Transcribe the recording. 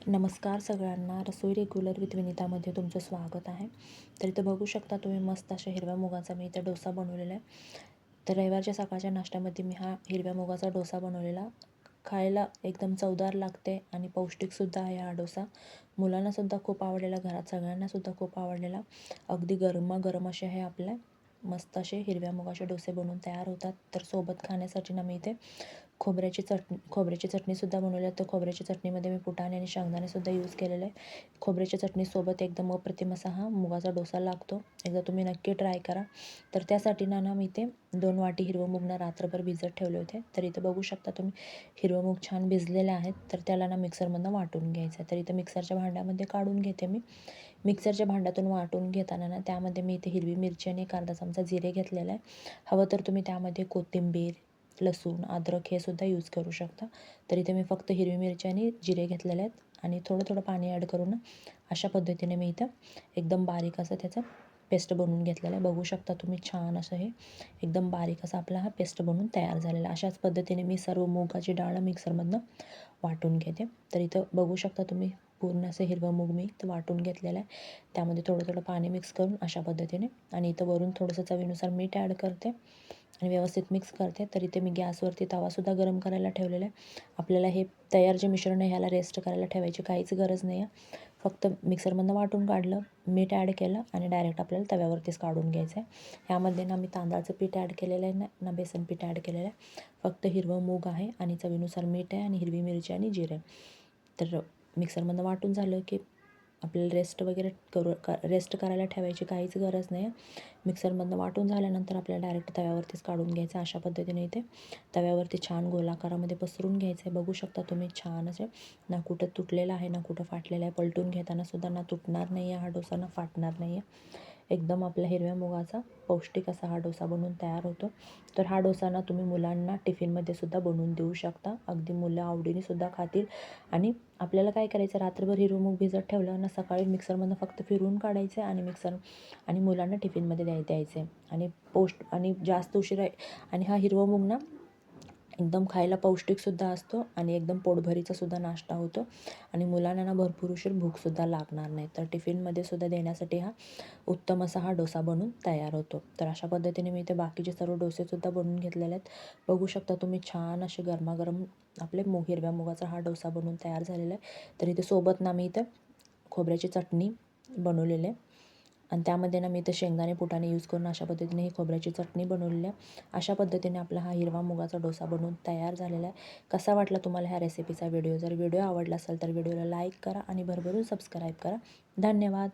नमस्कार सगळ्यांना. रसोई regular with विनितामध्ये तुमचं स्वागत आहे. तर इथं बघू शकता तुम्ही मस्त अशा हिरव्या मुगाचा मी इथं डोसा बनवलेला आहे. तर रविवारच्या सकाळच्या नाश्त्यामध्ये मी हा हिरव्या मुगाचा डोसा बनवलेला. खायला एकदम चवदार लागते आणि पौष्टिकसुद्धा आहे हा डोसा. मुलांनासुद्धा खूप आवडलेला, घरात सगळ्यांनासुद्धा खूप आवडलेला. अगदी गरमागरम असे हे आपल्या मस्त असे हिरव्या मुगाचे डोसे बनवून तयार होतात. तर सोबत खाण्यासाठी ना मी इथे खोबऱ्याची चटणीसुद्धा बनवली आहे. तर खोबऱ्याची चटणीमध्ये मी फुटाणे आणि शेंगदाणेसुद्धा यूज केलेले आहे. खोबऱ्याच्या चटणीसोबत एकदम अप्रतिम असा हा मुगाचा डोसा लागतो. एकदा तुम्ही नक्की ट्राय करा. तर त्यासाठी ना मी इथे 2 वाटी हिरवं मूग रात्रभर भिजत ठेवले होते. तर इथं बघू शकता तुम्ही हिरवं मूग छान भिजलेले आहेत. तर त्याला मिक्सरमधनं वाटून घ्यायचं आहे. तर इथं मिक्सरच्या भांड्यामध्ये काढून घेते मी. मिक्सरच्या भांड्यातून वाटून घेताना त्यामध्ये मी इथे हिरवी मिरची आणि एक अर्धा चमचा जिरे घेतलेला आहे. हवं तर तुम्ही त्यामध्ये कोथिंबीर, लसूण, अद्रक हे सुद्धा यूज करू शकता. तर इथे मी फक्त हिरवी मिरची आणि जिरे घेतलेले आहेत आणि थोडं थोडं पाणी ॲड करून अशा पद्धतीने मी इथं एकदम बारीक असं त्याचं पेस्ट बनवून घेतलेलं आहे. बघू शकता तुम्ही छान असं हे एकदम बारीक असा आपला हा पेस्ट बनवून तयार झालेला. अशाच पद्धतीने मी सर्व मुगाची डाळ मिक्सरमधनं वाटून घेते. तर इथं बघू शकता तुम्ही पूर्ण असं हिरवं मूग मी इथं वाटून घेतलेलं आहे. त्यामध्ये थोडं थोडं पाणी मिक्स करून अशा पद्धतीने आणि इथं वरून थोडंसं चवीनुसार मीठ ॲड करते आणि व्यवस्थित मिक्स करते. तर इथे मी गॅसवरती तवासुद्धा गरम करायला ठेवलेला आहे. आपल्याला हे तयार जे मिश्रण आहे ह्याला रेस्ट करायला ठेवायची काहीच गरज नाही आहे. फक्त मिक्सरमधनं वाटून काढलं, मीठ ॲड केलं आणि डायरेक्ट आपल्याला तव्यावरतीच काढून घ्यायचं आहे. ह्यामध्ये ना मी तांदळाचं पीठ ॲड केलेलं आहे ना बेसन पीठ ॲड केलेलं आहे. फक्त हिरवं मूग आहे आणि चवीनुसार मीठ आहे आणि हिरवी मिरची आणि जिरे. तर मिक्सरमधनं वाटून झालं की आपल्याला रेस्ट करायला ठेवायची काहीच गरज नाही आहे. मिक्सरमधनं वाटून झाल्यानंतर आपल्याला डायरेक्ट तव्यावरतीच काढून घ्यायचं. अशा पद्धतीने इथे तव्यावरती छान गोलाकारामध्ये पसरून घ्यायचं आहे. बघू शकता तुम्ही छान असे ना कुठं तुटलेलं आहे ना कुठं फाटलेलं आहे. पलटून घेताना सुद्धा ना तुटणार नाही आहे हा डोसा, ना फाटणार नाही आहे. एकदम आपल्या हिरव्या मुगाचा पौष्टिक असा हा डोसा बनवून तयार होतो. तर हा डोसा ना तुम्ही मुलांना टिफिनमध्ये सुद्धा बनवून देऊ शकता. अगदी मुलं आवडीने सुद्धा खातील. आणि आपल्याला काय करायचं, रात्रभर हिरवं मूग भिजत ठेवलं ना सकाळी मिक्सरमधनं फक्त फिरवून काढायचं आणि मुलांना टिफिनमध्ये द्यायचं आहे. आणि जास्त उशिरा आणि हा हिरवा मूग ना एकदम खायला पौष्टिकसुद्धा असतो आणि एकदम पोटभरीचा सुद्धा नाश्ता होतो आणि मुलांना भरपूर उशीर भूकसुद्धा लागणार नाही. तर टिफिनमध्ये सुद्धा देण्यासाठी हा उत्तम असा हा डोसा बनून तयार होतो. तर अशा पद्धतीने मी इथे बाकीचे सर्व डोसेसुद्धा बनवून घेतलेले आहेत. बघू शकता तुम्ही छान असे गरमागरम आपले हिरव्या मुगाचा हा डोसा बनवून तयार झालेला आहे. तर इथे सोबत ना मी इथे खोबऱ्याची चटणी बनवलेली आहे आणि त्यामध्ये ना मी इथे शेंगदाणे फुटाणे यूज करून अशा पद्धतीने ही खोबऱ्याची चटणी बनवलेली आहे. अशा पद्धतीने आपला हा हिरवा मुगाचा डोसा बनवून तयार झालेला आहे. कसा वाटला तुम्हाला ह्या रेसिपीचा व्हिडिओ? जर व्हिडिओ आवडला असेल तर व्हिडिओला लाईक करा आणि भरभरून सबस्क्राईब करा. धन्यवाद.